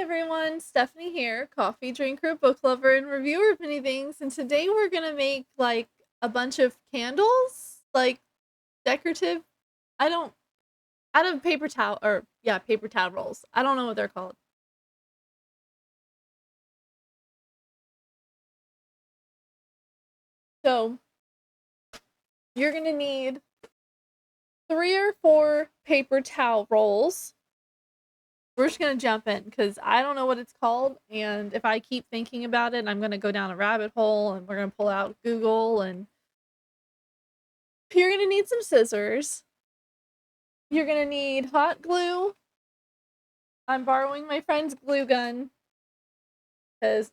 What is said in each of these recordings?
everyone, Stephanie here, coffee drinker, book lover, and reviewer of many things. And today we're gonna make like a bunch of candles, like decorative. I don't out of paper towel or yeah, paper towel rolls. I don't know what they're called. So you're gonna need 3 or 4 paper towel rolls. We're just gonna jump in because I don't know what it's called, and if I keep thinking about it, I'm gonna go down a rabbit hole, and we're gonna pull out Google. And you're gonna need some scissors. You're gonna need hot glue. I'm borrowing my friend's glue gun because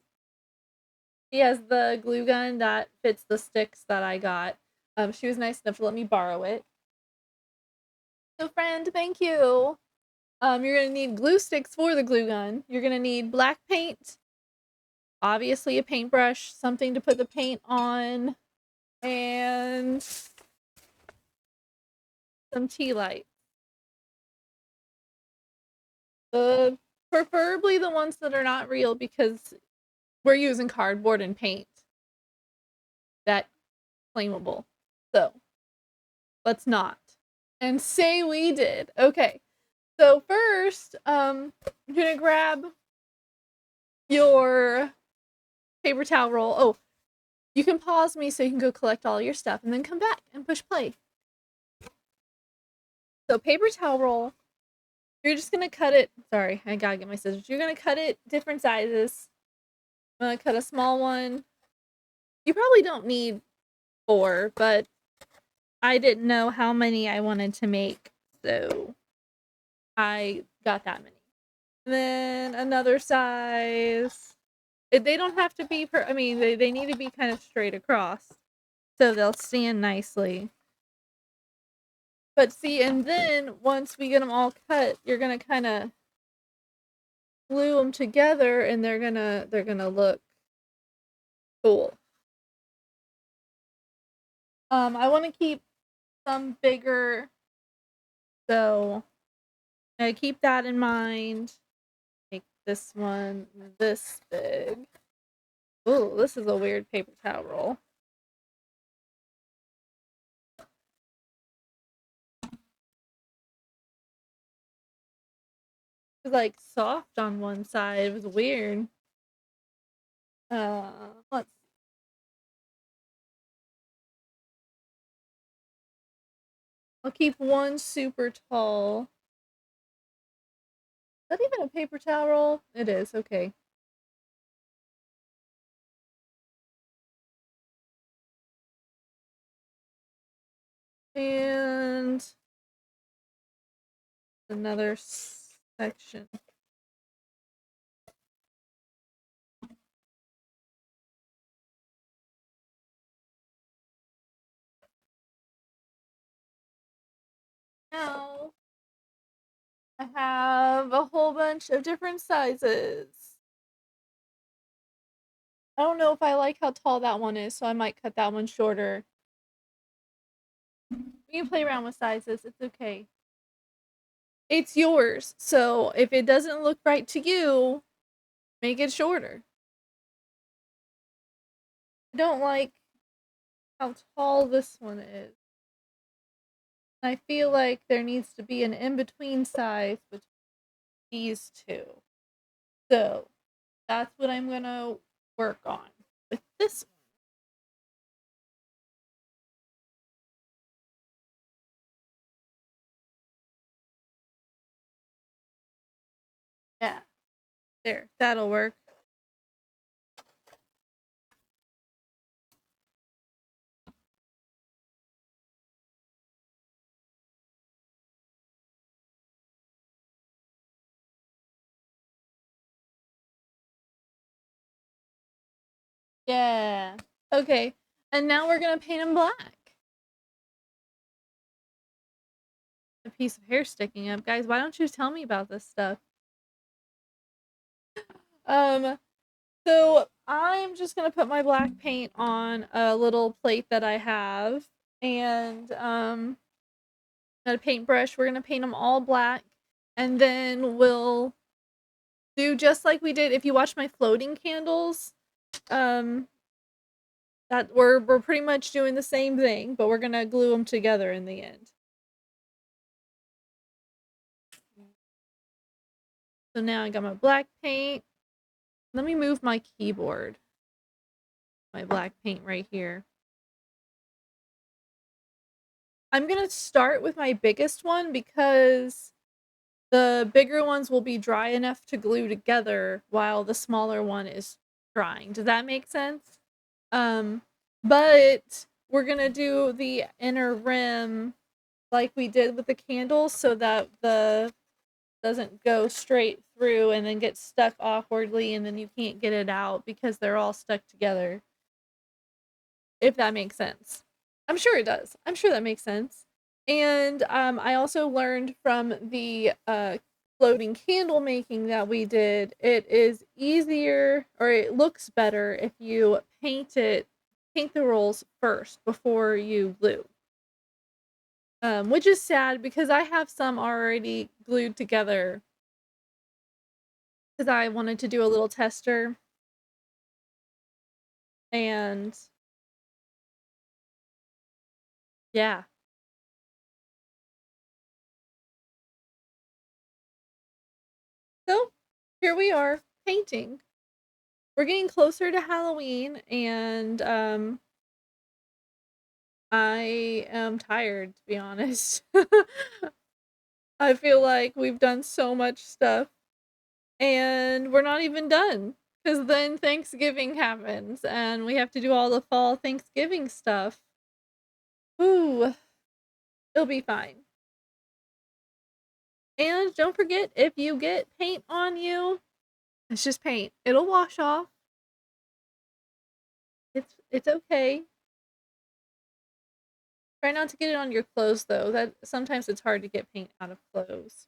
he has the glue gun that fits the sticks that I got. She was nice enough to let me borrow it. So, friend, thank you. You're gonna need glue sticks for the glue gun. You're gonna need black paint, obviously a paintbrush, something to put the paint on, and some tea lights. Preferably the ones that are not real because we're using cardboard and paint. That flammable. So let's not. And say we did. Okay. So first, you're gonna grab your paper towel roll. Oh, you can pause me so you can go collect all your stuff and then come back and push play. So paper towel roll, you're just gonna cut it. Sorry, I gotta get my scissors. You're gonna cut it different sizes. I'm gonna cut a small one. You probably don't need 4, but I didn't know how many I wanted to make, so I got that many. And then another size. They don't have to be I mean, they need to be kind of straight across, so they'll stand nicely. But see, and then once we get them all cut, you're gonna kind of glue them together, and they're gonna look cool. I want to keep some bigger, so I keep that in mind. Make this one this big. Ooh, this is a weird paper towel roll. It was like soft on one side. It was weird. Let's. I'll keep one super tall. Is that even a paper towel roll? It is. Okay. And another section. Now I have a whole bunch of different sizes. I don't know if I like how tall that one is, so I might cut that one shorter. We can play around with sizes. It's okay. It's yours. So if it doesn't look right to you, make it shorter. I don't like how tall this one is. I feel like there needs to be an in-between size between these two. So that's what I'm gonna work on with this one. Yeah, there, that'll work. Yeah. Okay, and now we're gonna paint them black. A piece of hair sticking up. Guys, why don't you tell me about this stuff? Um, so I'm just gonna put my black paint on a little plate that I have, and got a paintbrush. We're gonna paint them all black, and then we'll do just like we did if you watch my floating candles, that we're pretty much doing the same thing, but we're gonna glue them together in the end. So now I got my black paint. Let me move my keyboard. My black paint right here. I'm gonna start with my biggest one because the bigger ones will be dry enough to glue together while the smaller one is drying. Does that make sense? But we're gonna do the inner rim like we did with the candles so that the doesn't go straight through and then get stuck awkwardly and then you can't get it out because they're all stuck together. If that makes sense. I'm sure it does. I'm sure that makes sense. And I also learned from the floating candle making that we did, it is easier or it looks better if you paint the rolls first before you glue. Which is sad because I have some already glued together because I wanted to do a little tester and yeah. So here we are painting. We're getting closer to Halloween and I am tired to be honest. I feel like we've done so much stuff and we're not even done because then Thanksgiving happens and we have to do all the fall Thanksgiving stuff. Ooh, it'll be fine. And don't forget, if you get paint on you, it's just paint. It'll wash off. It's okay. Try not to get it on your clothes though. That sometimes it's hard to get paint out of clothes.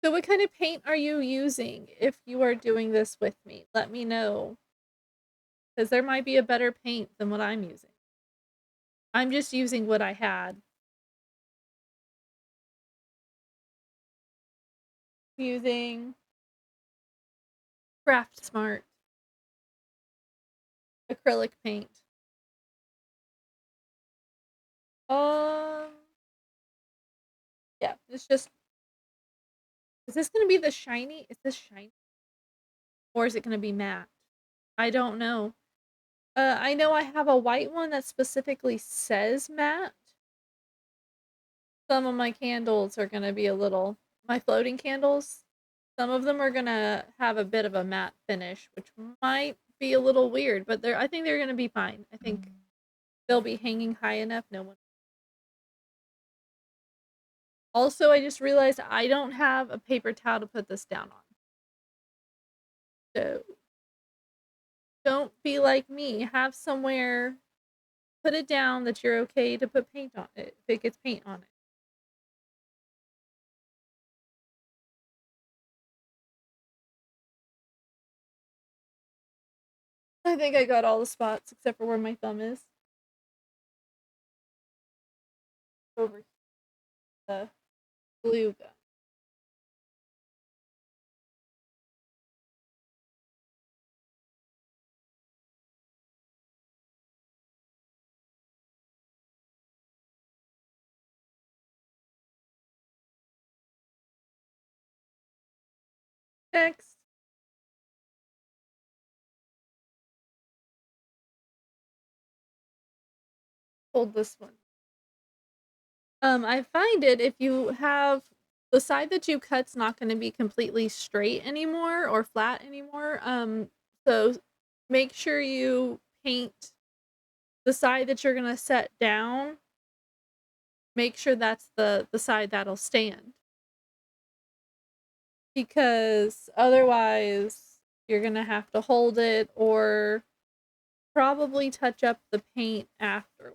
So what kind of paint are you using if you are doing this with me? Let me know. Because there might be a better paint than what I'm using. I'm just using what I had. Using Craft Smart acrylic paint. Um, yeah, it's just. Is this gonna be the shiny? Is this shiny? Or is it gonna be matte? I don't know. I know I have a white one that specifically says matte. Some of my candles are gonna be a little my floating candles, some of them are gonna have a bit of a matte finish, which might be a little weird, but I think they're gonna be fine. I think they'll be hanging high enough, no one. Also, I just realized I don't have a paper towel to put this down on. So don't be like me. Have somewhere, put it down that you're okay to put paint on it if it gets paint on it. I think I got all the spots except for where my thumb is. Over the glue gun. Next, hold this one. I find it if you have the side that you cut's not going to be completely straight anymore or flat anymore. So make sure you paint the side that you're going to set down. Make sure that's the side that'll stand. Because otherwise you're going to have to hold it or probably touch up the paint after.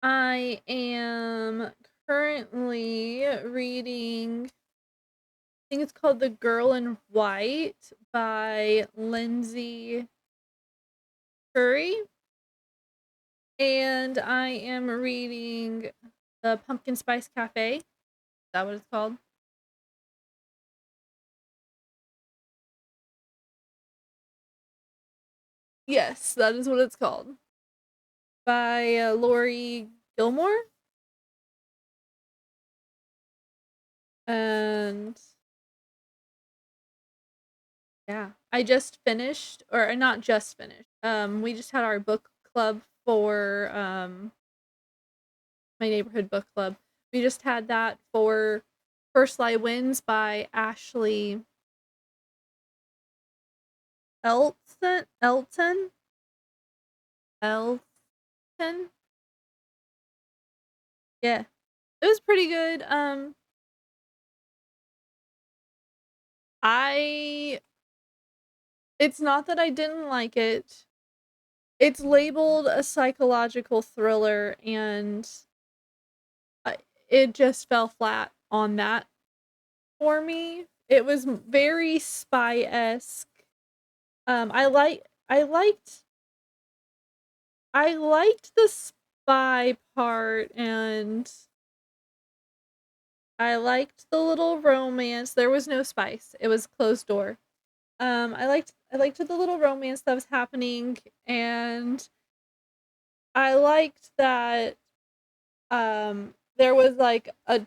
I am currently reading, I think it's called The Girl in White by Lindsay Curry. And I am reading The Pumpkin Spice Cafe. Is that what it's called? Yes, that is what it's called. By Lori Gilmore. And yeah, I just finished, or not just finished. We just had our book club for my neighborhood book club. We just had that for First Lie Wins by Ashley Elton. Yeah, it was pretty good. I it's not that I didn't like it. It's labeled a psychological thriller, and I, it just fell flat on that for me. It was very spy-esque. I liked the spy part, and I liked the little romance. There was no spice. It was closed door. I liked the little romance that was happening, and I liked that there was like a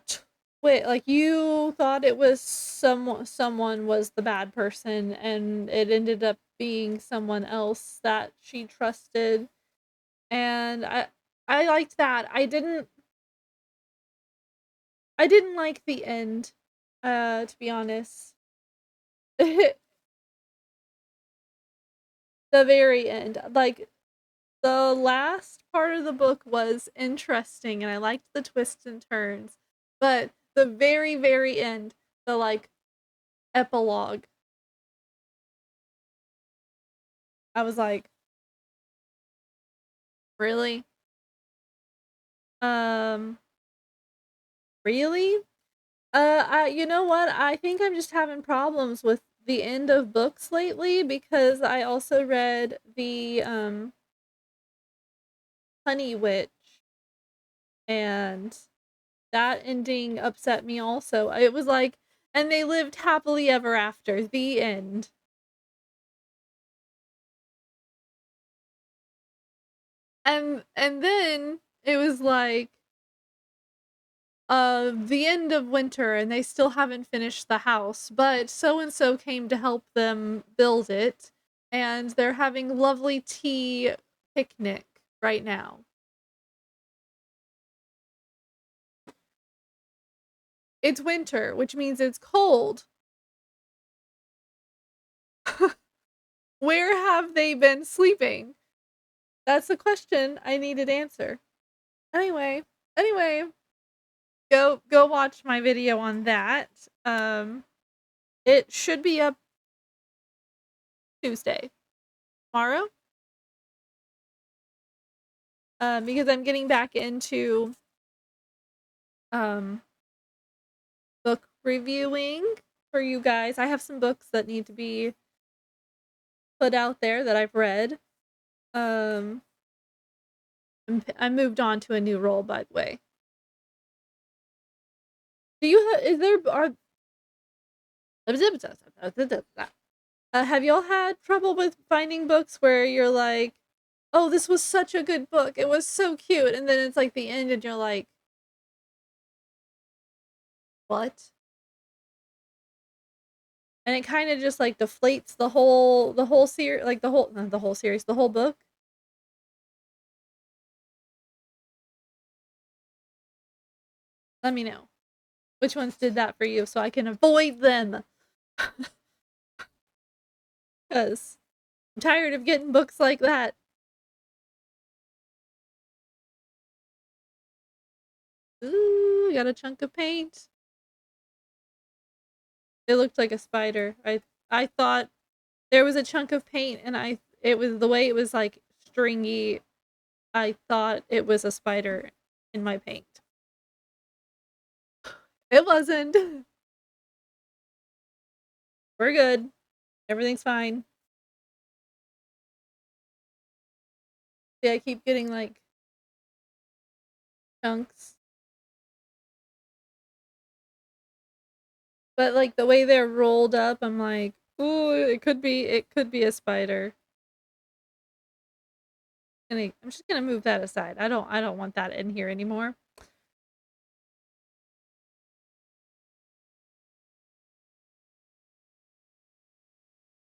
like you thought it was someone was the bad person, and it ended up being someone else that she trusted. And I liked that. I didn't like the end, to be honest. The very end. Like, the last part of the book was interesting, and I liked the twists and turns. But the very, very end, the like epilogue, I was like, really? Um, really? You know what? I think I'm just having problems with the end of books lately, because I also read the Honey Witch, and that ending upset me also. It was like, and they lived happily ever after, the end. And then it was like, the end of winter, and they still haven't finished the house, but so and so came to help them build it, and they're having lovely tea picnic right now. It's winter, which means it's cold. Where have they been sleeping? That's the question I needed answer. Anyway, go watch my video on that. It should be up Tuesday, tomorrow. Because I'm getting back into um book reviewing for you guys. I have some books that need to be put out there that I've read. Um, I moved on to a new role, by the way. Do you is there are have y'all had trouble with finding books where you're like, oh, this was such a good book, it was so cute, and then it's like the end, and you're like, what? And it kind of just like deflates the whole series, like the whole not the whole series, the whole book. Let me know which ones did that for you, so I can avoid them. Because I'm tired of getting books like that. Ooh, got a chunk of paint. It looked like a spider. I thought there was a chunk of paint, and it was the way it was like stringy. I thought it was a spider. in my paint. It wasn't. We're good. Everything's fine. See, I keep getting, like, chunks. But, like, the way they're rolled up, I'm like, "Ooh, it could be a spider." I'm just gonna move that aside. I don't want that in here anymore.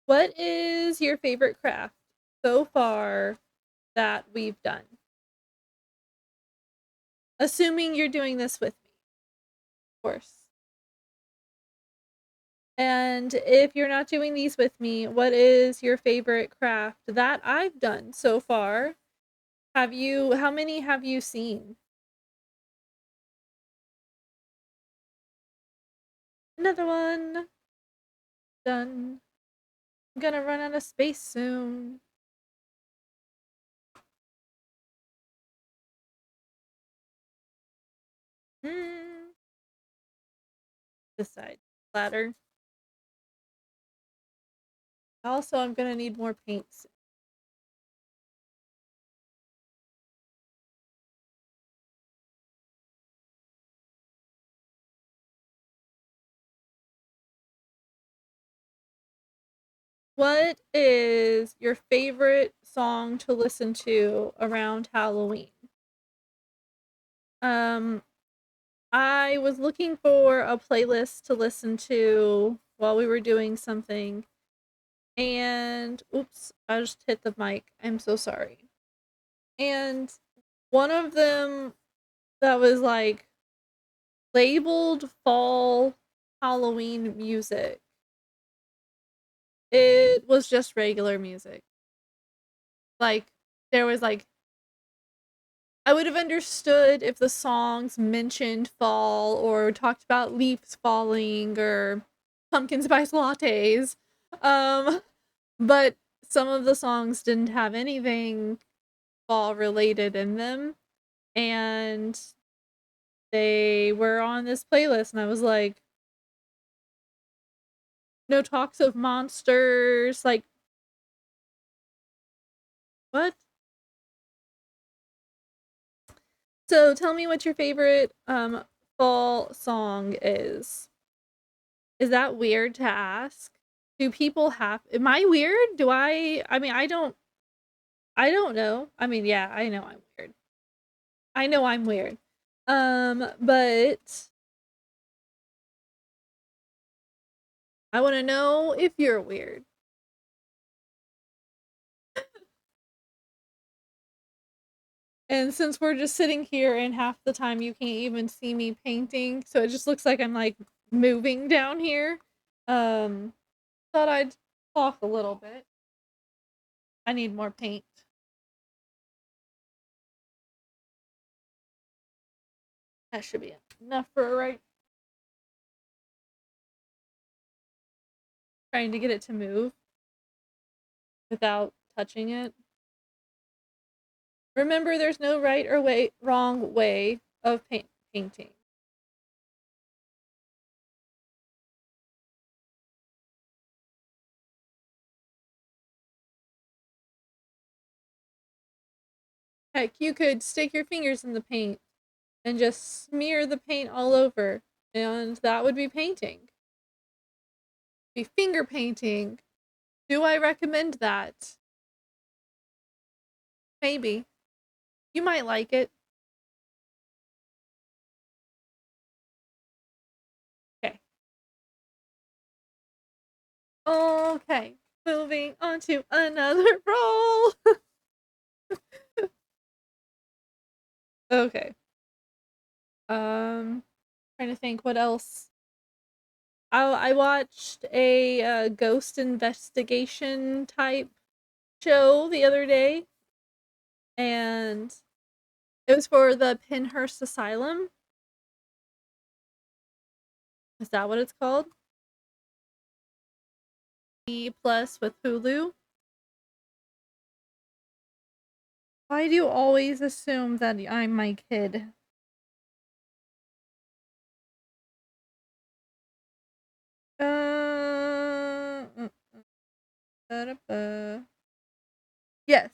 What is your favorite craft so far that we've done? Assuming you're doing this with me, of course. And if you're not doing these with me, what is your favorite craft that I've done so far? How many have you seen? Another one. Done. I'm gonna run out of space soon. Hmm. This side. Ladder. Also, I'm gonna need more paints. What is your favorite song to listen to around Halloween? Um, I was looking for a playlist to listen to while we were doing something, and oops, I just hit the mic. I'm so sorry. And one of them that was like labeled fall Halloween music. It was just regular music. Like there was like I would have understood if the songs mentioned fall or talked about leaves falling or pumpkin spice lattes. Um, but some of the songs didn't have anything fall related in them. And they were on this playlist, and I was like, no talks of monsters. Like, what? So tell me what your favorite fall song is. Is that weird to ask? Do people have am I weird? I mean, I don't know. I mean, yeah, I know I'm weird. I know I'm weird. But I want to know if you're weird. And since we're just sitting here and half the time you can't even see me painting, so it just looks like I'm like moving down here. Um, thought I'd talk a little bit. I need more paint. That should be enough for right. Trying to get it to move without touching it. Remember, there's no right or wrong way of painting. Heck, you could stick your fingers in the paint and just smear the paint all over, and that would be painting. Be finger painting. Do I recommend that? Maybe. You might like it. Okay. Okay. Moving on to another roll. Okay. Trying to think what else. I watched a ghost investigation type show the other day, and it was for the Pinhurst Asylum. Is that what it's called? E plus with Hulu. Why do you always assume that I'm my kid? Mm, yes.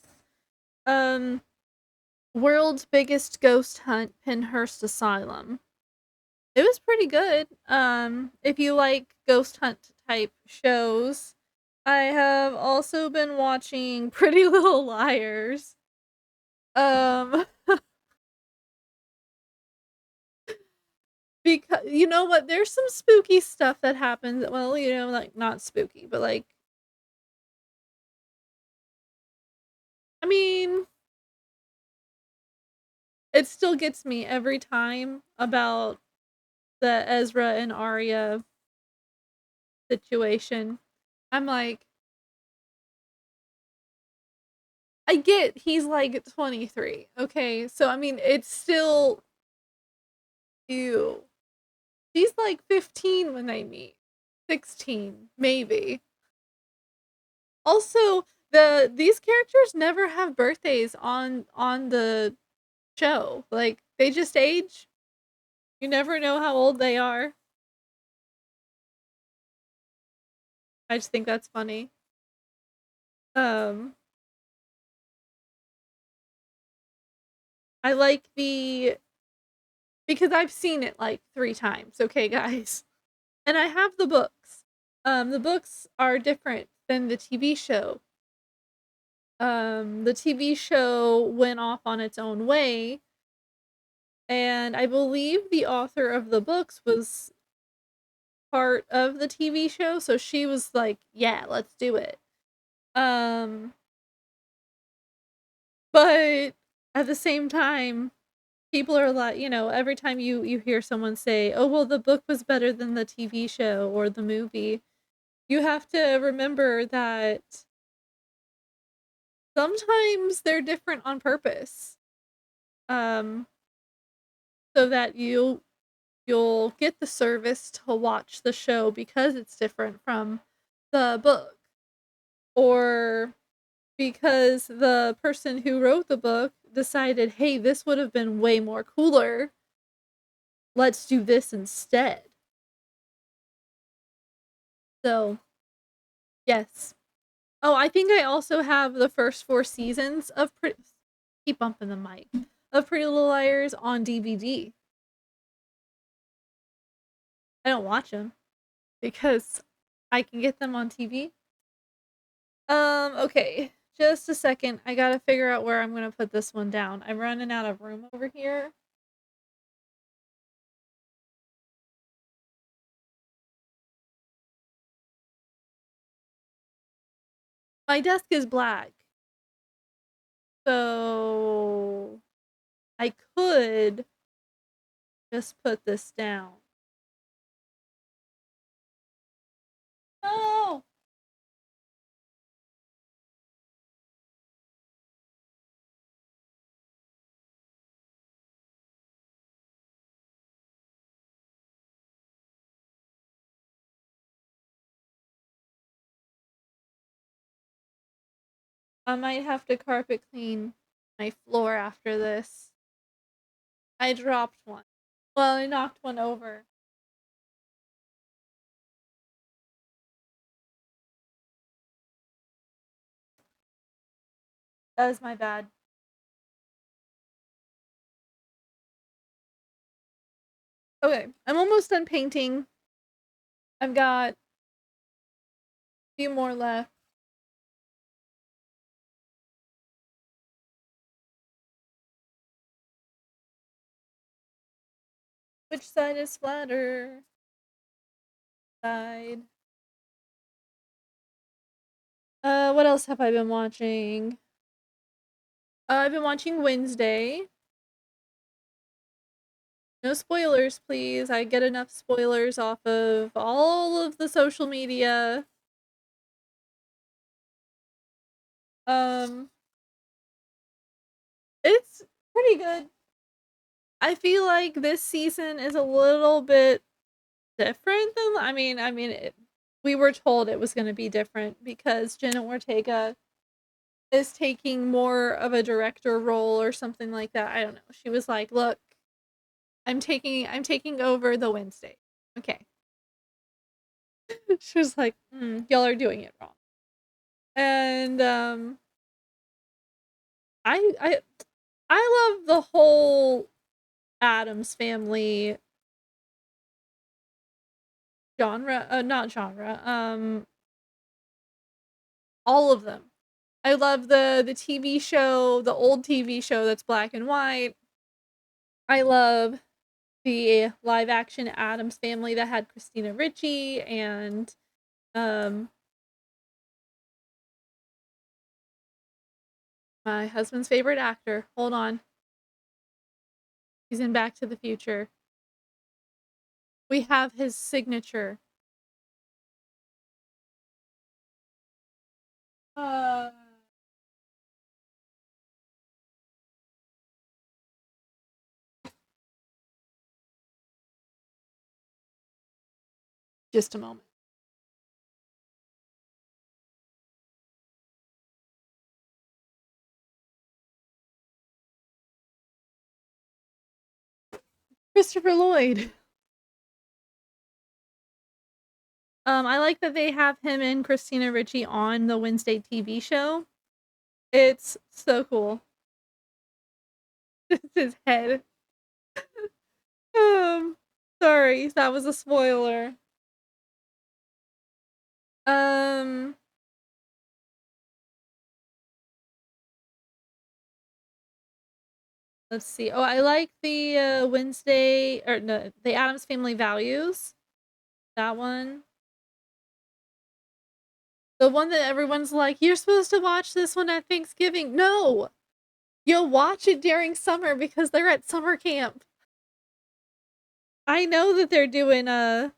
Um, World's Biggest Ghost Hunt, Pinhurst Asylum. It was pretty good. If you like ghost hunt type shows, I have also been watching Pretty Little Liars. Um, because you know what? There's some spooky stuff that happens. Well, like not spooky, but like, I mean, it still gets me every time about the Ezra and Arya situation. I'm like, I get he's like 23. Okay. So I mean, it's still ew. She's like 15 when they meet. 16, maybe. Also, these characters never have birthdays on the show. Like they just age. You never know how old they are. I just think that's funny. Um I like the because I've seen it like 3 times, okay, guys? And I have the books. The books are different than the TV show. The TV show went off on its own way, and I believe the author of the books was part of the TV show, so she was like, "Yeah, let's do it." Um, but at the same time, people are like, every time you hear someone say, "Oh, well, the book was better than the TV show or the movie," you have to remember that sometimes they're different on purpose. Um, so that you'll get the service to watch the show because it's different from the book, or because the person who wrote the book decided, "Hey, this would have been way more cooler. Let's do this instead." So, yes. Oh, I think I also have the first 4 seasons of keep bumping the mic, of Pretty Little Liars on DVD. I don't watch them because I can get them on TV. Okay. Just a second. I gotta figure out where I'm gonna put this one down. I'm running out of room over here. My desk is black. So I could just put this down. Oh, I might have to carpet clean my floor after this. I dropped one. Well, I knocked one over. That was my bad. Okay, I'm almost done painting. I've got a few more left. Which side is flatter? Side. What else have I been watching? I've been watching Wednesday. No spoilers, please. I get enough spoilers off of all of the social media. Um, it's pretty good. I feel like this season is a little bit different than we were told it was going to be different because Jenna Ortega is taking more of a director role or something like that. I don't know. She was like, "Look, I'm taking over the Wednesday." Okay. She was like, y'all are doing it wrong. And I I love the whole Adams Family genre, not genre, all of them. I love the TV show, the old TV show that's black and white. I love the live action Adams Family that had Christina Ricci and um my husband's favorite actor. Hold on. He's in Back to the Future. We have his signature. Uh just a moment. Christopher Lloyd. I like that they have him and Christina Ricci on the Wednesday TV show. It's so cool. It's his head. Um, sorry, that was a spoiler. Um, let's see. Oh, I like the Wednesday or no, the Adams Family Values. That one. The one that everyone's like, you're supposed to watch this one at Thanksgiving. No, you'll watch it during summer because they're at summer camp. I know that they're doing a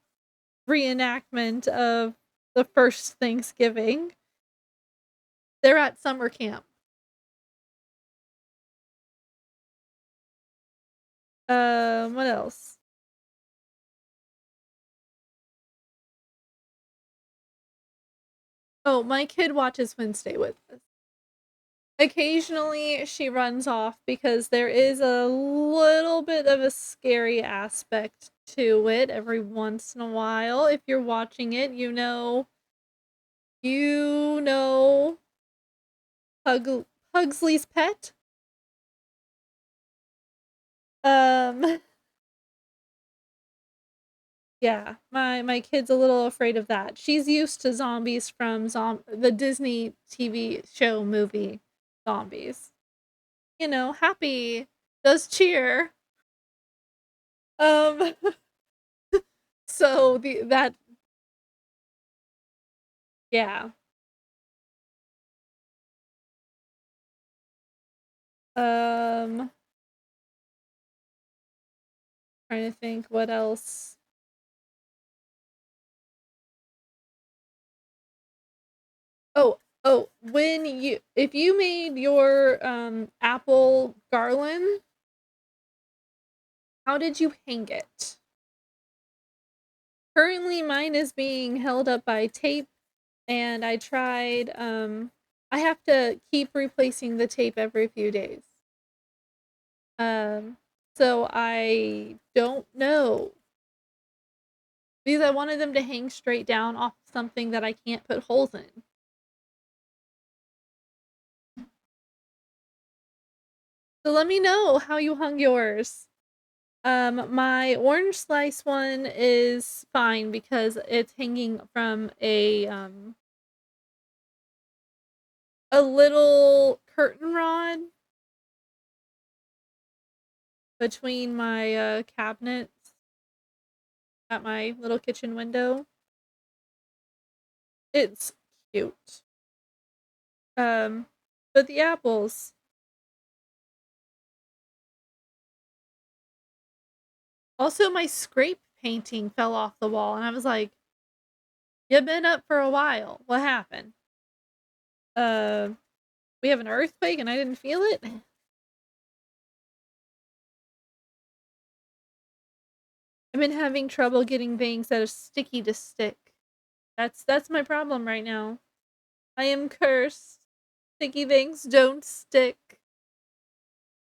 reenactment of the first Thanksgiving. They're at summer camp. What else? Oh, my kid watches Wednesday with us. Occasionally, she runs off because there is a little bit of a scary aspect to it every once in a while. If you're watching it, you know Pugsley's pet. Um, yeah, my kid's a little afraid of that. She's used to zombies from the Disney TV show movie Zombies. You know, happy, does cheer. Um, so the that yeah. Um, trying to think what else. Oh, when you if you made your apple garland, how did you hang it? Currently mine is being held up by tape and I tried I have to keep replacing the tape every few days. Um so I don't know because I wanted them to hang straight down off something that I can't put holes in. So let me know how you hung yours. My orange slice one is fine because it's hanging from a little curtain rod between my cabinets at my little kitchen window. It's cute. Um, but the apples. Also, my scrape painting fell off the wall, and I was like, "You've been up for a while. What happened?" Uh, we have an earthquake, and I didn't feel it. I've been having trouble getting things that are sticky to stick. That's my problem right now. I am cursed. Sticky things don't stick.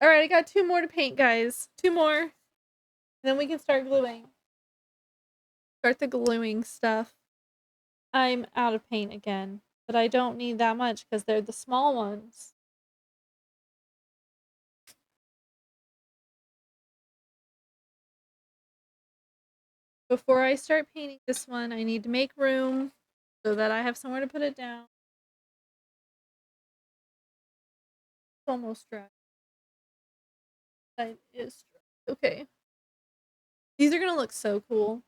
All right, I got two more to paint, guys. Two more. And then we can start gluing. Start the gluing stuff. I'm out of paint again, but I don't need that much because they're the small ones. Before I start painting this one, I need to make room so that I have somewhere to put it down. It's almost dry. That is dry. Okay. These are gonna look so cool.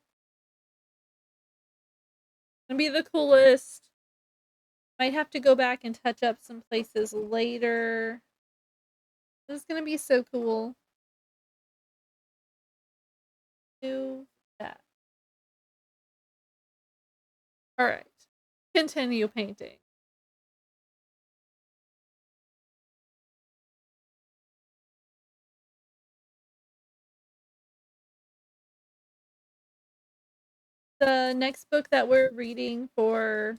Gonna be the coolest. Might have to go back and touch up some places later. This is gonna be so cool. Do that. Alright. Continue painting. The next book that we're reading for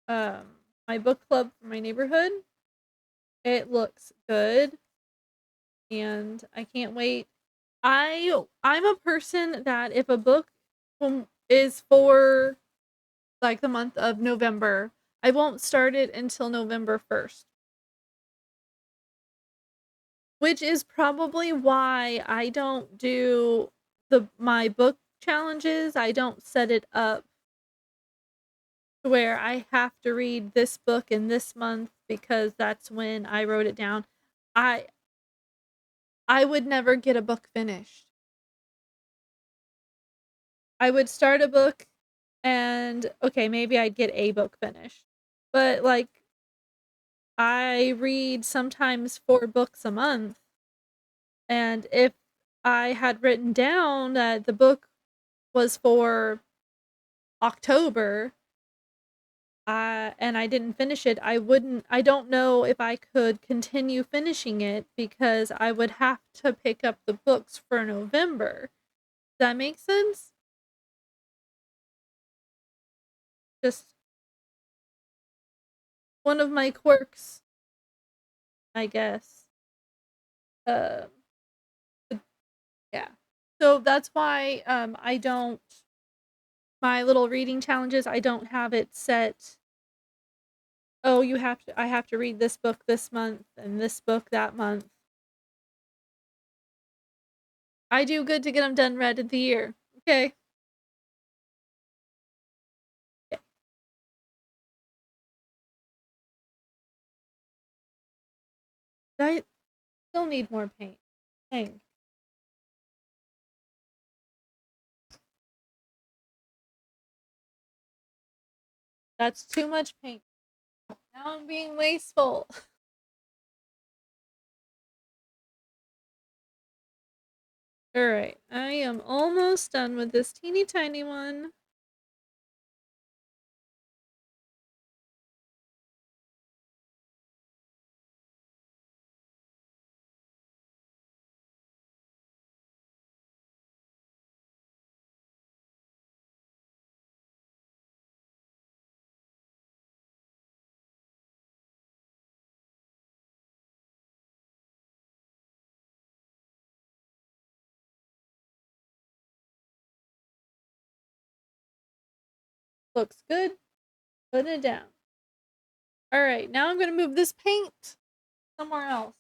my book club for my neighborhood, it looks good and I can't wait. I'm a person that if a book is for like the month of November, I won't start it until November 1st. Which is probably why I don't do my book challenges. I don't set it up to where I have to read this book in this month because that's when I wrote it down. I I would never get a book finished. I would start a book and okay, maybe I'd get a book finished. But like I read sometimes 4 books a month, and if I had written down that the book was for October, and I didn't finish it, I don't know if I could continue finishing it because I would have to pick up the books for November. Does that make sense? Just one of my quirks, I guess. Uh, yeah. So that's why I don't my little reading challenges, I don't have it set. Oh, I have to read this book this month and this book that month. I do good to get them done read of the year. Okay. Yeah. I still need more paint. Dang. That's too much paint. Now I'm being wasteful. Alright, I am almost done with this teeny tiny one. Looks good. Put it down. Alright, now I'm gonna move this paint somewhere else.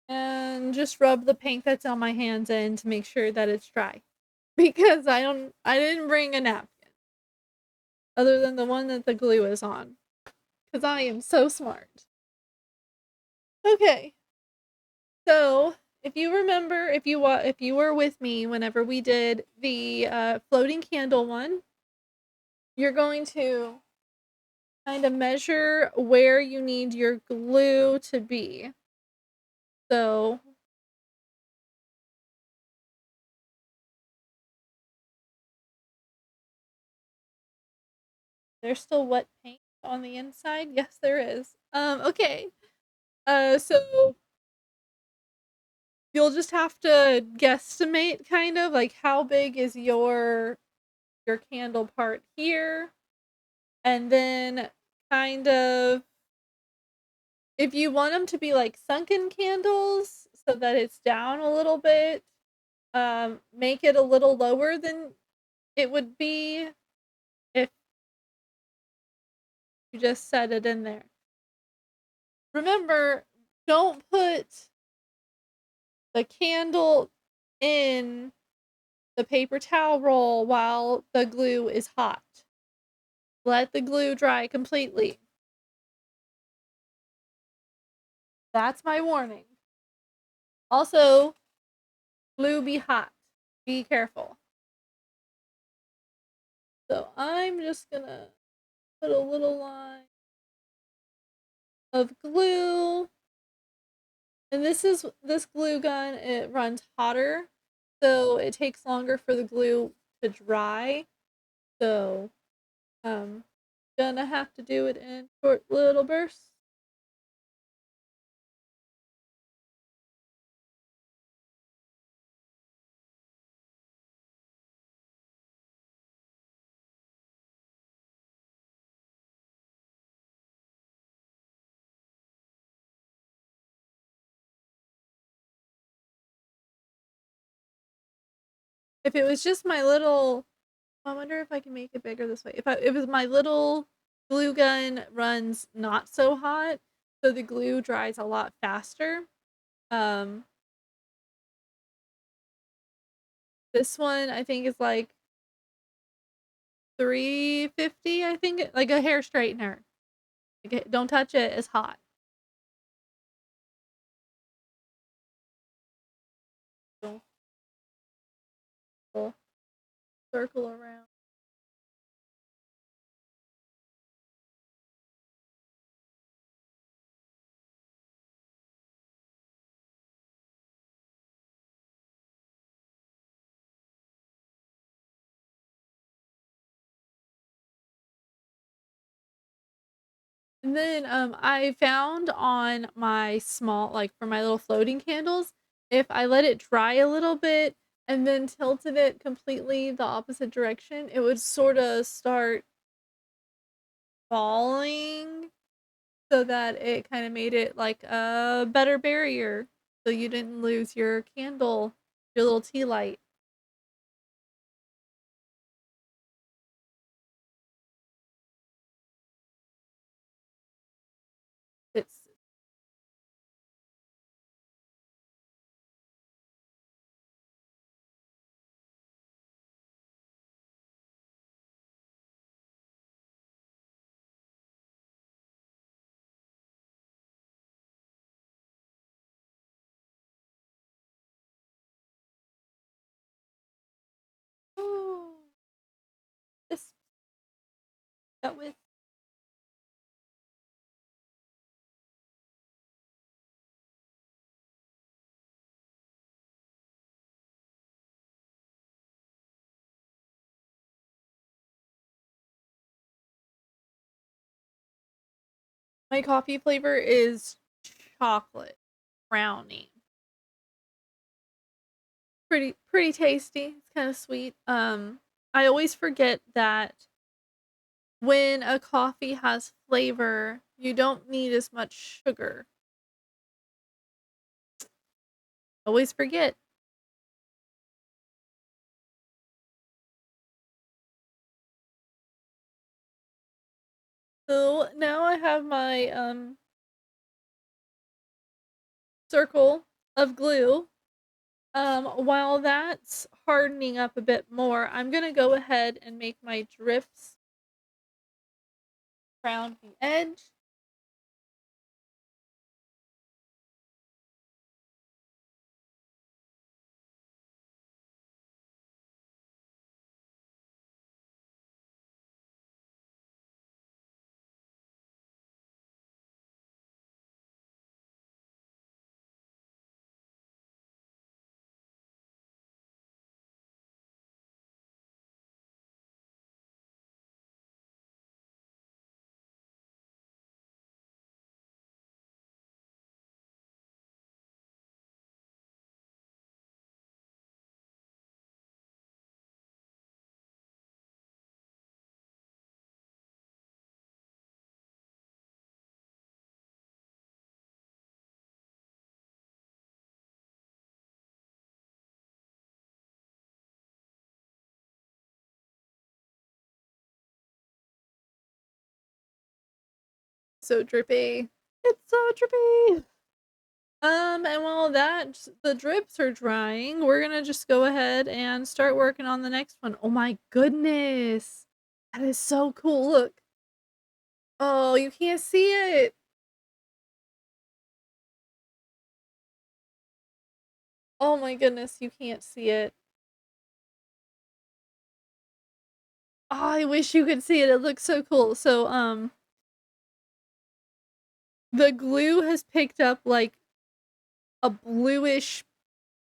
And just rub the paint that's on my hands in to make sure that it's dry. Because I didn't bring a napkin. Other than the one that the glue is on. Because I am so smart. Okay. So, if you remember, if you were with me whenever we did the floating candle one, you're going to kind of measure where you need your glue to be. So, there's still wet paint on the inside. Yes, there is. Okay. So you'll just have to guesstimate kind of like how big is your candle part here, and then kind of if you want them to be like sunken candles so that it's down a little bit, make it a little lower than it would be if you just set it in there. Remember, don't put the candle in the paper towel roll while the glue is hot. Let the glue dry completely. That's my warning. Also, glue be hot. Be careful. So I'm just gonna put a little line of glue. And this glue gun, it runs hotter, so it takes longer for the glue to dry. So gonna have to do it in short little bursts. If it was just my little, I wonder if I can make it bigger this way. If it was my little glue gun runs not so hot, so the glue dries a lot faster. Um, this one I think is like 350. I think like a hair straightener. Like, don't touch it; it's hot. We'll circle around. And then I found on my small, like for my little floating candles, if I let it dry a little bit and then tilted it completely the opposite direction, it would sort of start falling so that it kind of made it like a better barrier so you didn't lose your candle, your little tea light. It's oh, this that with my coffee flavor is chocolate brownie. Pretty tasty. It's kind of sweet. I always forget that when a coffee has flavor, you don't need as much sugar. Always forget. So now I have my circle of glue. While that's hardening up a bit more, I'm gonna go ahead and make my drifts around the edge. so drippy. It's so drippy. And while the drips are drying, we're gonna just go ahead and start working on the next one. Oh my goodness. That is so cool. Look. Oh, you can't see it. Oh my goodness, you can't see it. Oh, I wish you could see it. It looks so cool. So, the glue has picked up like a bluish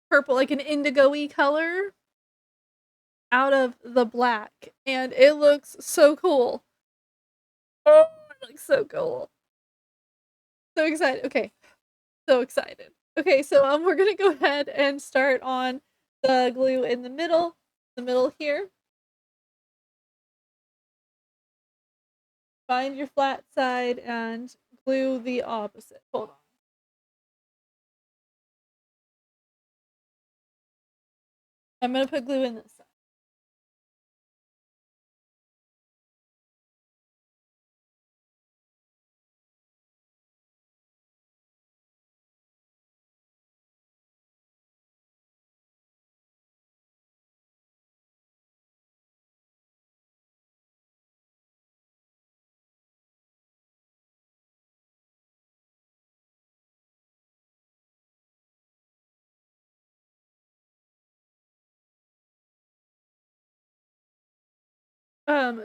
purple, like an indigo-y color out of the black, and it looks so cool. Oh, it looks so cool. So excited. Okay, so excited. Okay, so we're gonna go ahead and start on the glue in the middle here. Find your flat side and glue the opposite. Hold on. I'm gonna put glue in this side.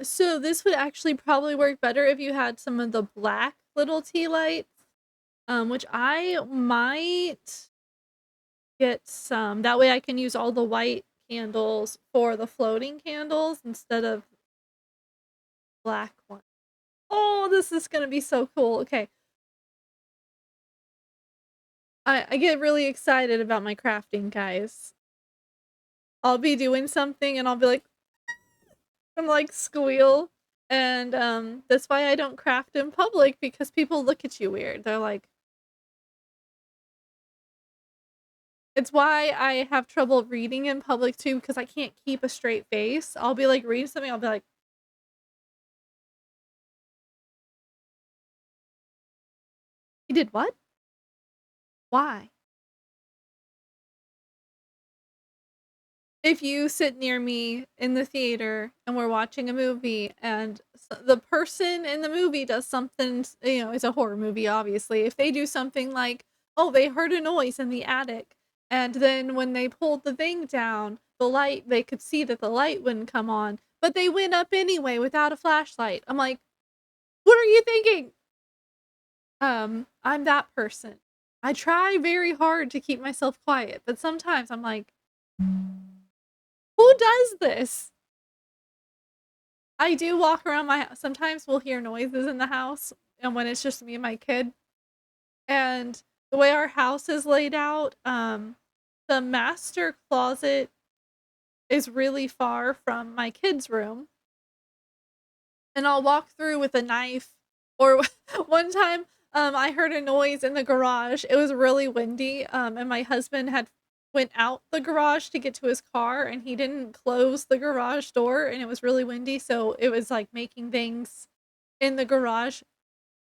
So this would actually probably work better if you had some of the black little tea lights, which I might get some. That way I can use all the white candles for the floating candles instead of black ones. Oh, this is gonna be so cool. Okay. I get really excited about my crafting, guys. I'll be doing something and I'll be like, I'm like squeal. And that's why I don't craft in public because people look at you weird. They're like, it's why I have trouble reading in public too because I can't keep a straight face. I'll be like reading something, I'll be like, "You did what? Why?" If you sit near me in the theater and we're watching a movie and the person in the movie does something, it's a horror movie, obviously. If they do something like, oh, they heard a noise in the attic, and then when they pulled the thing down, they could see that the light wouldn't come on, but they went up anyway without a flashlight. I'm like, what are you thinking? I'm that person. I try very hard to keep myself quiet, but sometimes I'm like, who does this? I do walk around my house. Sometimes we'll hear noises in the house, and when it's just me and my kid, and the way our house is laid out, the master closet is really far from my kid's room, and I'll walk through with a knife. Or one time, I heard a noise in the garage. It was really windy, and my husband had went out the garage to get to his car, and he didn't close the garage door, and it was really windy, so it was like making things in the garage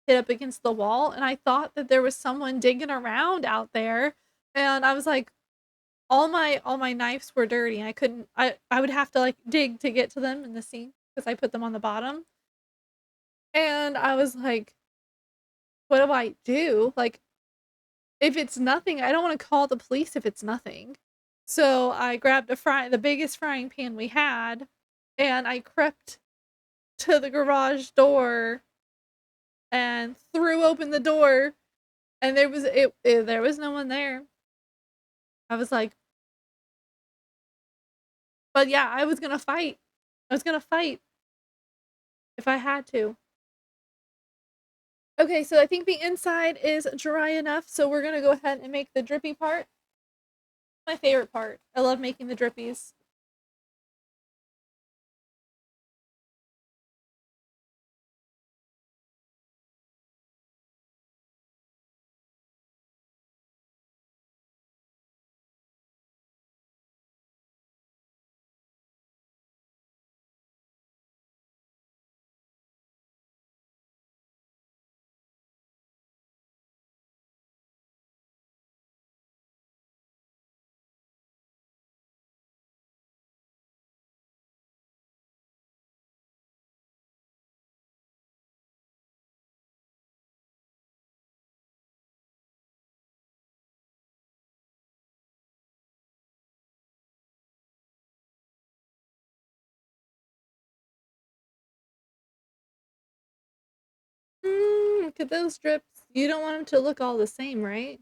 hit up against the wall, and I thought that there was someone digging around out there, and I was like, all my knives were dirty. And I would have to like dig to get to them in the sink because I put them on the bottom. And I was like, what do I do? Like, if it's nothing, I don't want to call the police if it's nothing. So I grabbed the biggest frying pan we had, and I crept to the garage door and threw open the door, and there was no one there. I was like, but yeah, I was gonna fight. I was gonna fight if I had to. Okay, so I think the inside is dry enough, so we're gonna go ahead and make the drippy part. My favorite part. I love making the drippies. Look at those drips. You don't want them to look all the same, right?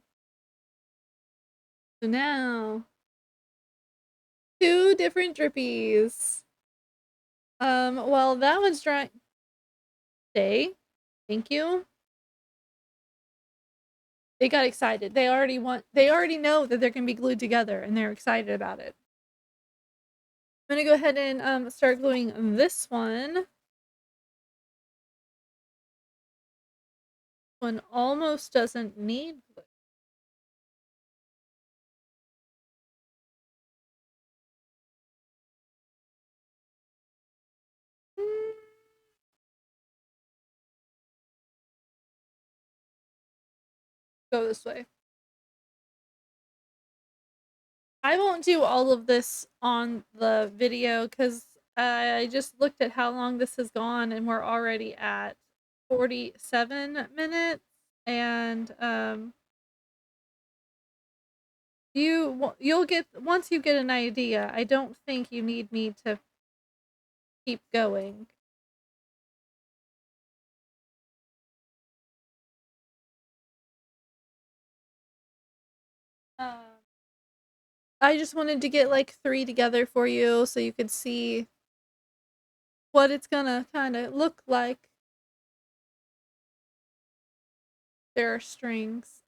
So now, two different drippies. Well, that one's dry. Stay. Thank you. They got excited. They already know that they're gonna be glued together and they're excited about it. I'm gonna go ahead and start gluing this one. One almost doesn't need glue. Go this way. I won't do all of this on the video because I just looked at how long this has gone and we're already at 47 minutes. And you'll get, once you get an idea, I don't think you need me to keep going. I just wanted to get like 3 together for you so you could see what it's gonna kind of look like. There are strings.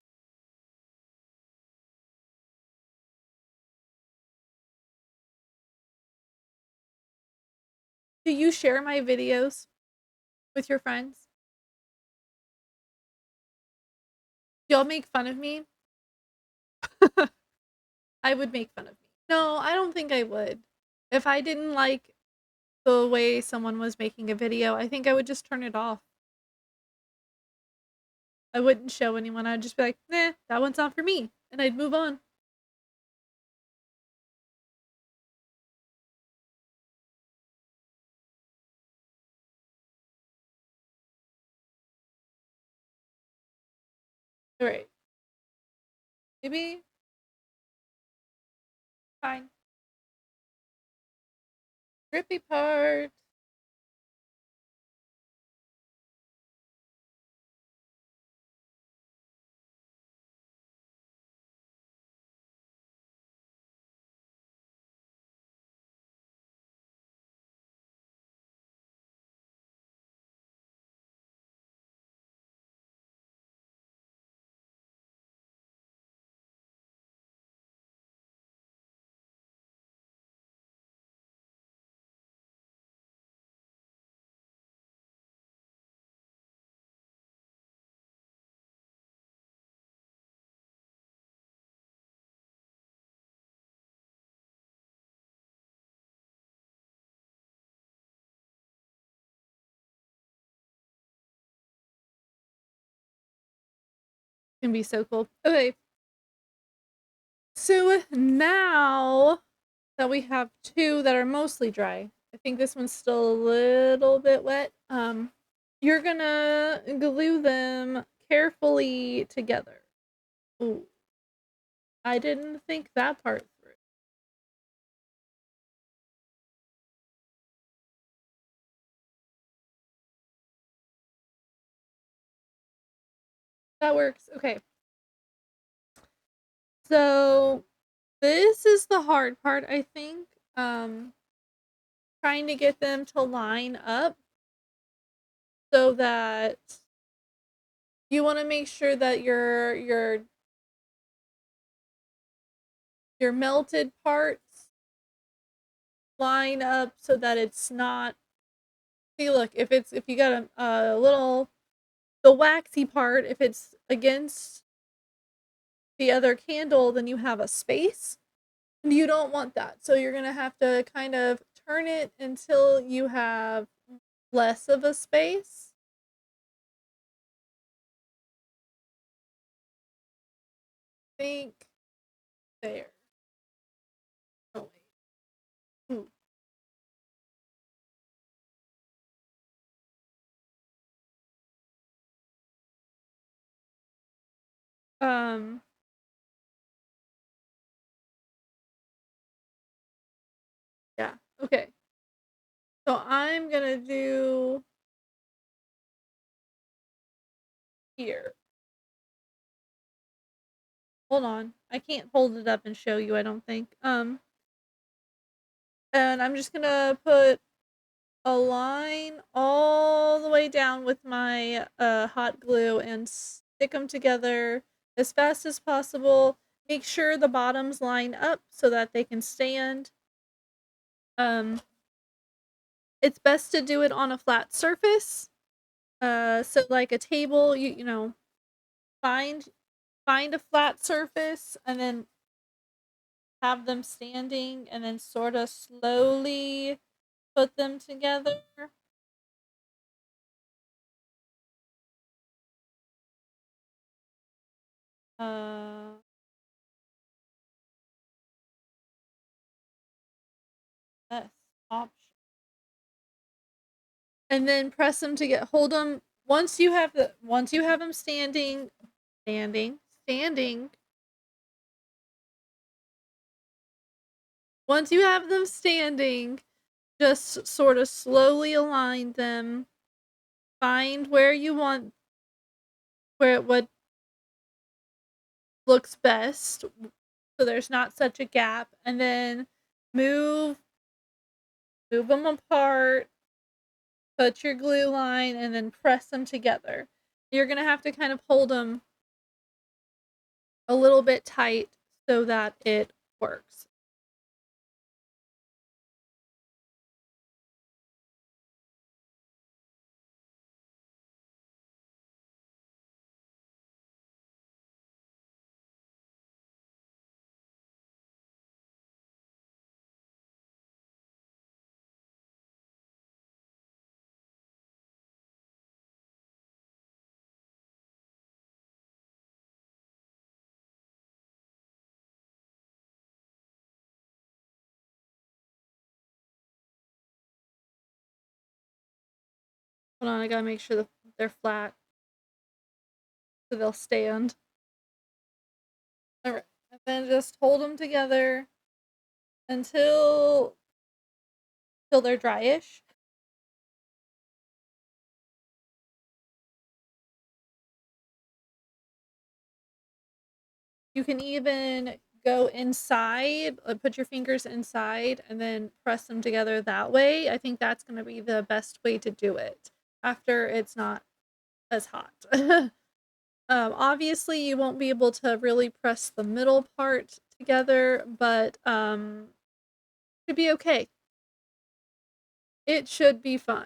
Do you share my videos with your friends? Do y'all make fun of me? I would make fun of me. No, I don't think I would. If I didn't like the way someone was making a video, I think I would just turn it off. I wouldn't show anyone. I'd just be like, nah, that one's not for me. And I'd move on. Alright. Maybe. Fine. Drippy part. Can be so cool. Okay. So now that we have 2 that are mostly dry, I think this one's still a little bit wet. You're gonna glue them carefully together. Ooh. I didn't think that part through. That works. Okay. So this is the hard part, I think. Trying to get them to line up so that you want to make sure that your melted parts line up so that it's not. See, look, if you got a little, the waxy part, if it's against the other candle, then you have a space. You don't want that. So you're going to have to kind of turn it until you have less of a space. Think there. Oh, wait. Ooh. Um, yeah. Okay. So I'm going to do here. Hold on. I can't hold it up and show you, I don't think. And I'm just gonna put a line all the way down with my hot glue and stick them together as fast as possible. Make sure the bottoms line up so that they can stand. It's best to do it on a flat surface. So like a table, you know, find a flat surface and then have them standing and then sort of slowly put them together. Uh, that's option. And then press them to get hold them. Once you have them standing. Once you have them standing, just sort of slowly align them. Find where you want what looks best so there's not such a gap, and then move them apart, put your glue line, and then press them together. You're gonna have to kind of hold them a little bit tight so that it works. Hold on, I gotta make sure that they're flat so they'll stand. Alright, and then just hold them together until they're dryish. You can even go inside, put your fingers inside and then press them together that way. I think that's gonna be the best way to do it after it's not as hot. Obviously, you won't be able to really press the middle part together, but should be okay. It should be fine.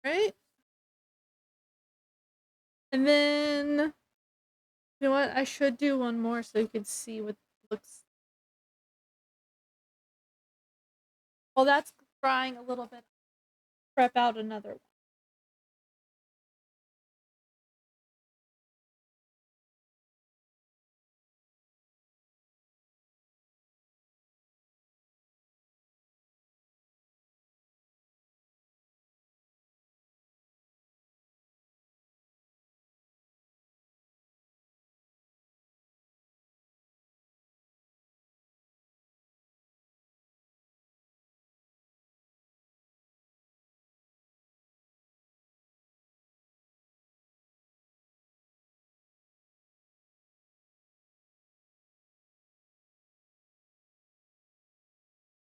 Right? And then, you know what? I should do one more so you could see what looks. Well, that's drying a little bit. Prep out another one.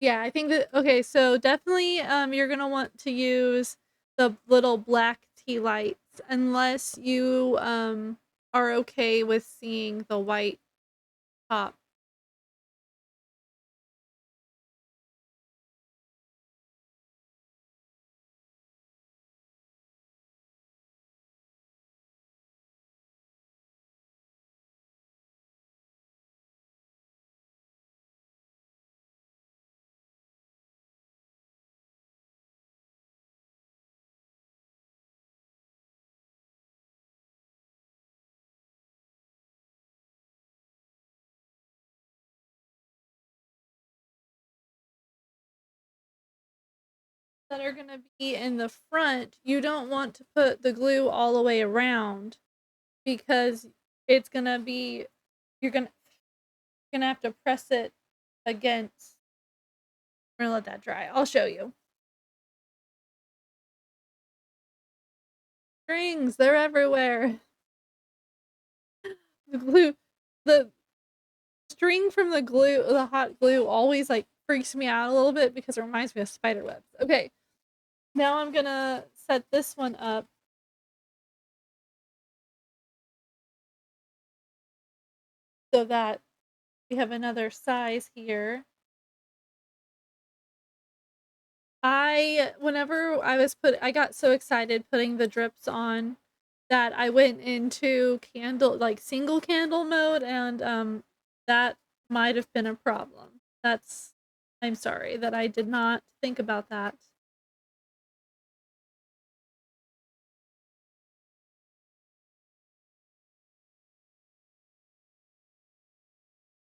Yeah, I think that okay, so definitely you're gonna want to use the little black tea lights unless you are okay with seeing the white top. That are gonna be in the front, you don't want to put the glue all the way around because it's gonna be you're gonna have to press it against We're gonna let that dry. I'll show you. Strings, they're everywhere. The glue, the string from the hot glue always like freaks me out a little bit because it reminds me of spider webs. Okay, now I'm gonna set this one up so that we have another size here. Whenever I got so excited putting the drips on that I went into single candle mode, and that might have been a problem. I'm sorry that I did not think about that.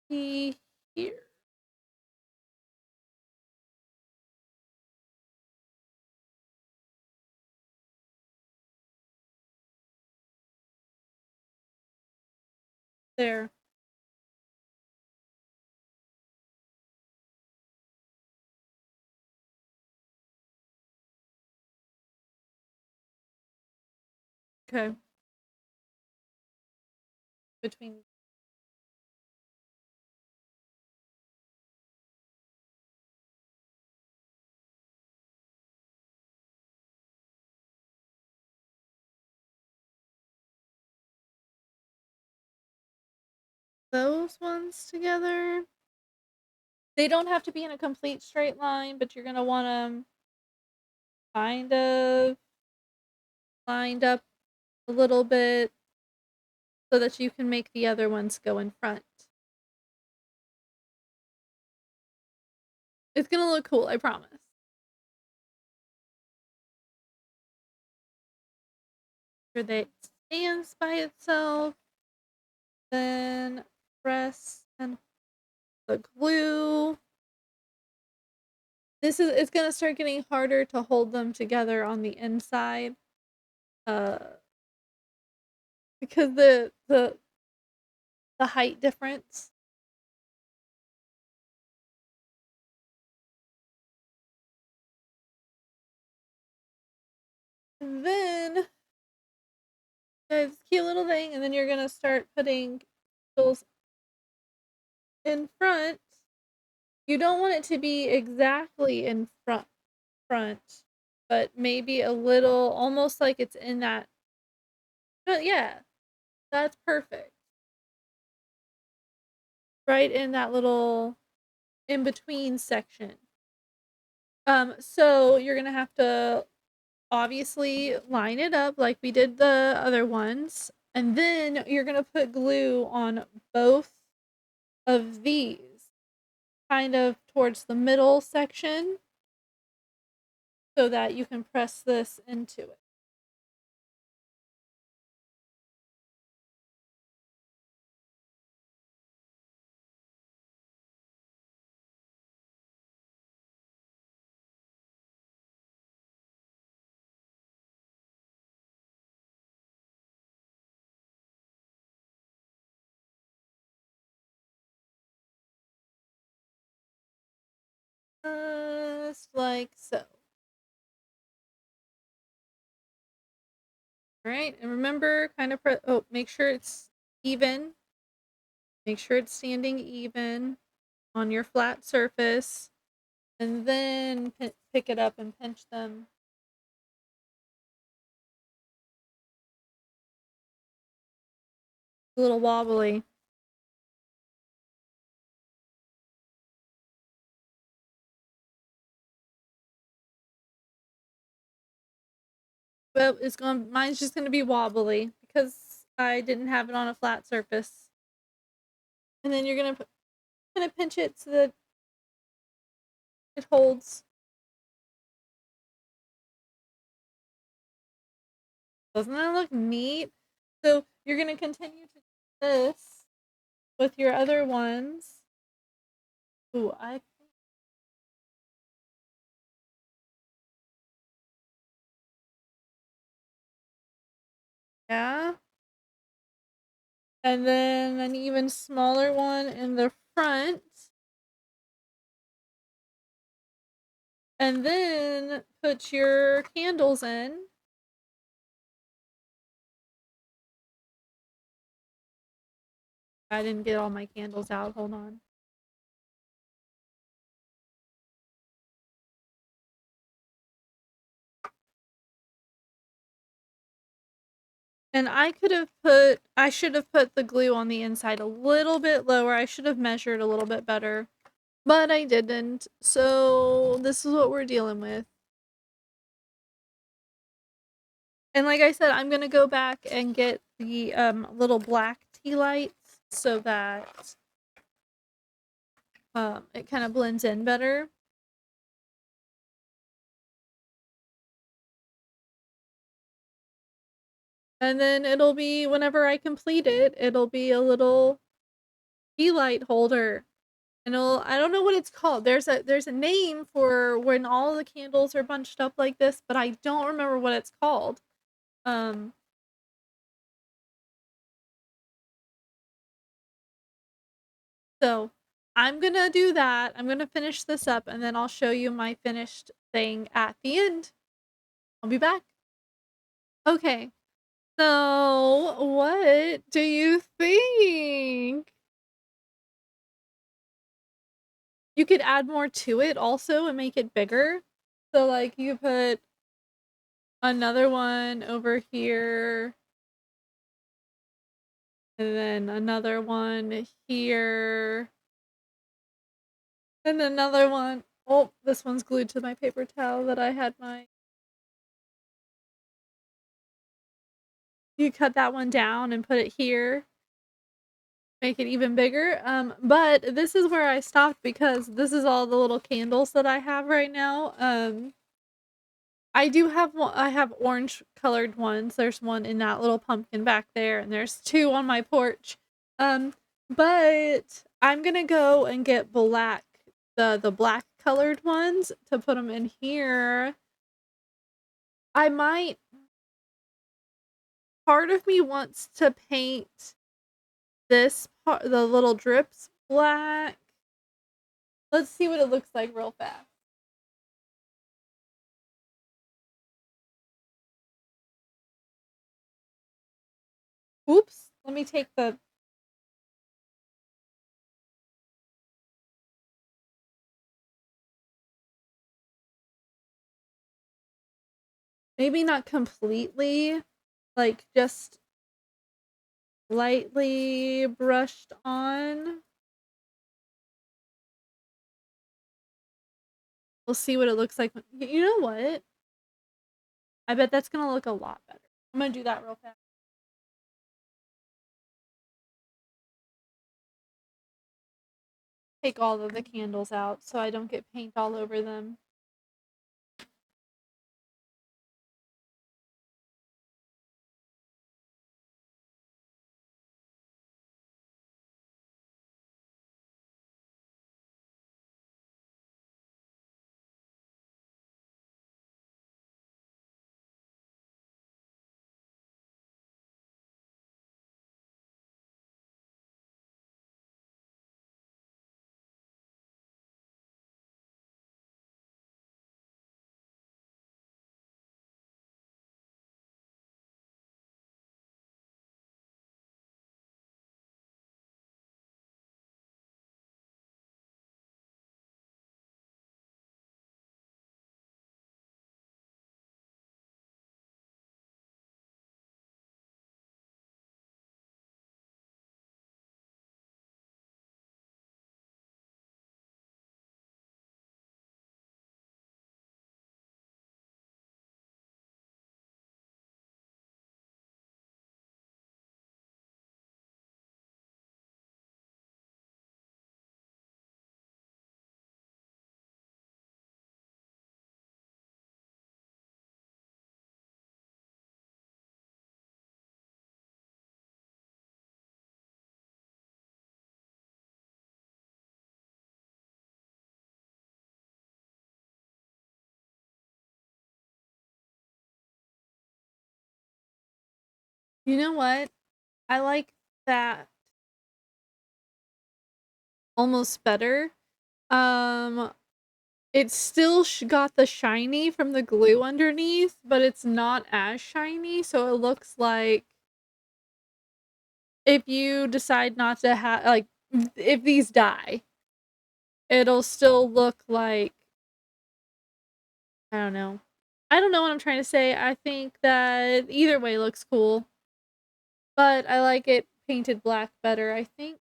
See here. There. Okay. Between those ones together. They don't have to be in a complete straight line, but you're gonna want them kind of lined up a little bit so that you can make the other ones go in front. It's gonna look cool, I promise. Sure that it stands by itself. Then press and the glue. It's gonna start getting harder to hold them together on the inside. Uh because the height difference. And then this cute little thing, and then you're gonna start putting those in front. You don't want it to be exactly in front, but maybe a little, almost like it's in that. But yeah, that's perfect. Right in that little in between section. So you're gonna have to obviously line it up like we did the other ones, and then you're gonna put glue on both of these, kind of towards the middle section, so that you can press this into it. Just like so. Alright, and remember, kind of make sure it's even. Make sure it's standing even on your flat surface, and then pick it up and pinch them. A little wobbly. But mine's just gonna be wobbly because I didn't have it on a flat surface. And then you're gonna pinch it so that it holds. Doesn't that look neat? So you're gonna continue to do this with your other ones. Ooh, yeah. And then an even smaller one in the front. And then put your candles in. I didn't get all my candles out. Hold on. And I should have put the glue on the inside a little bit lower. I should have measured a little bit better, but I didn't. So this is what we're dealing with. And like I said, I'm gonna go back and get the little black tea lights so that it kind of blends in better. And then it'll be, whenever I complete it, it'll be a little tea light holder. And I don't know what it's called. There's a name for when all the candles are bunched up like this, but I don't remember what it's called. Um so I'm gonna do that. I'm gonna finish this up and then I'll show you my finished thing at the end. I'll be back. Okay. So, what do you think? You could add more to it also and make it bigger. So, like, you put another one over here, and then another one here, and another one. Oh, this one's glued to my paper towel that I had my. You cut that one down and put it here. Make it even bigger. But this is where I stopped because this is all the little candles that I have right now. I do have one. I have orange colored ones. There's one in that little pumpkin back there, and there's two on my porch. Um, but I'm gonna go and get the black colored ones to put them in here. I might. Part of me wants to paint this part, the little drips, black. Let's see what it looks like real fast. Oops. Let me take the. Maybe not completely, like just lightly brushed on. We'll see what it looks like. You know what? I bet that's gonna look a lot better. I'm gonna do that real fast. Take all of the candles out so I don't get paint all over them. You know what? I like that almost better. Um, It's still got the shiny from the glue underneath, but it's not as shiny, so it looks like if you decide not to have, like, if these die, it'll still look like, I don't know. I don't know what I'm trying to say. I think that either way looks cool, but I like it painted black better, I think.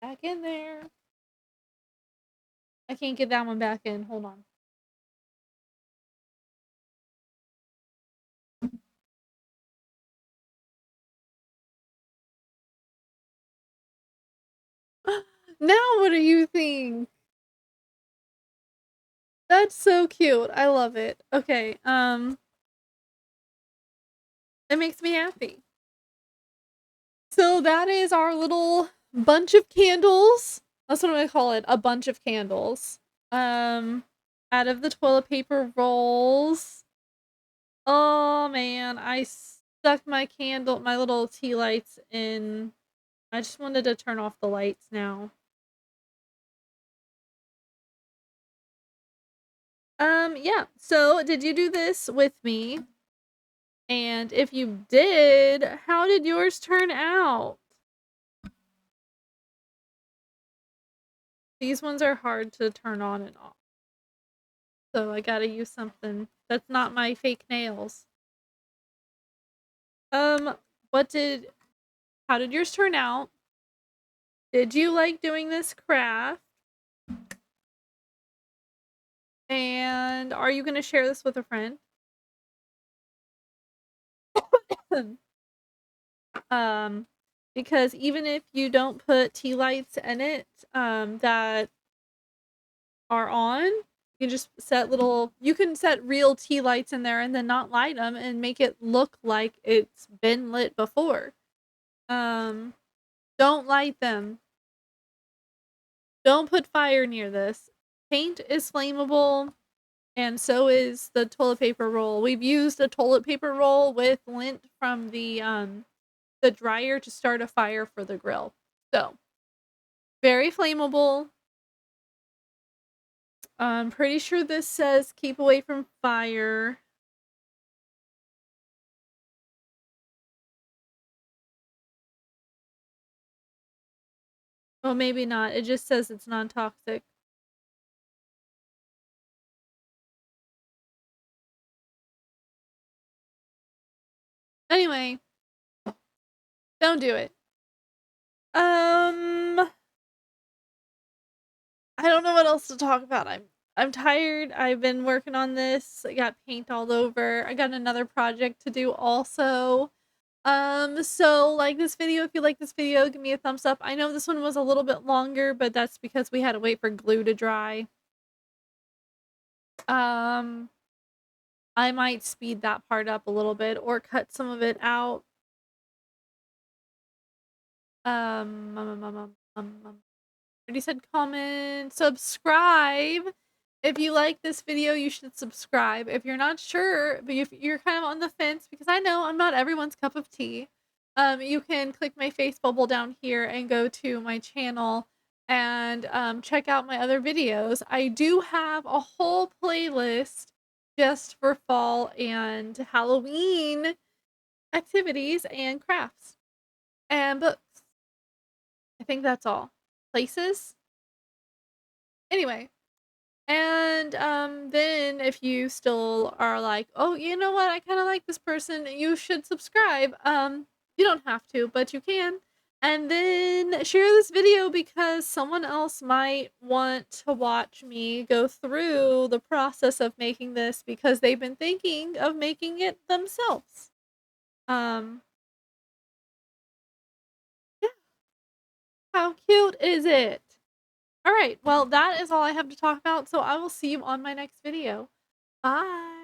Back in there. I can't get that one back in. Hold on. Now what do you think? That's so cute. I love it. Okay, it makes me happy. So that is our little bunch of candles. That's what I'm gonna call it, a bunch of candles. Um, out of the toilet paper rolls. Oh man, I stuck my little tea lights in. I just wanted to turn off the lights now. Yeah. So did you do this with me? And if you did, how did yours turn out? These ones are hard to turn on and off. So I gotta use something that's not my fake nails. Um, what did how did yours turn out? Did you like doing this craft? And are you gonna share this with a friend? um, because even if you don't put tea lights in it, that are on, you can just set you can set real tea lights in there and then not light them and make it look like it's been lit before. Um, don't light them. Don't put fire near this. Paint is flammable, and so is the toilet paper roll. We've used a toilet paper roll with lint from the dryer to start a fire for the grill. So, very flammable. I'm pretty sure this says keep away from fire. Well, maybe not. It just says it's non-toxic. Anyway, don't do it. I don't know what else to talk about. I'm tired. I've been working on this. I got paint all over. I got another project to do also. So like this video, if you like this video, give me a thumbs up. I know this one was a little bit longer, but that's because we had to wait for glue to dry. Um, I might speed that part up a little bit or cut some of it out. Um, um, um, um, um, um. Already said comment, subscribe. If you like this video, you should subscribe. If you're not sure, but if you're kind of on the fence, because I know I'm not everyone's cup of tea, you can click my face bubble down here and go to my channel and check out my other videos. I do have a whole playlist just for fall and Halloween activities and crafts and books. I think that's all. Places? Anyway, and then if you still are like, "Oh, you know what? I kind of like this person. You should subscribe." You don't have to, but you can. And then share this video because someone else might want to watch me go through the process of making this because they've been thinking of making it themselves. Um, yeah, how cute is it? All right, well, that is all I have to talk about, so I will see you on my next video. Bye.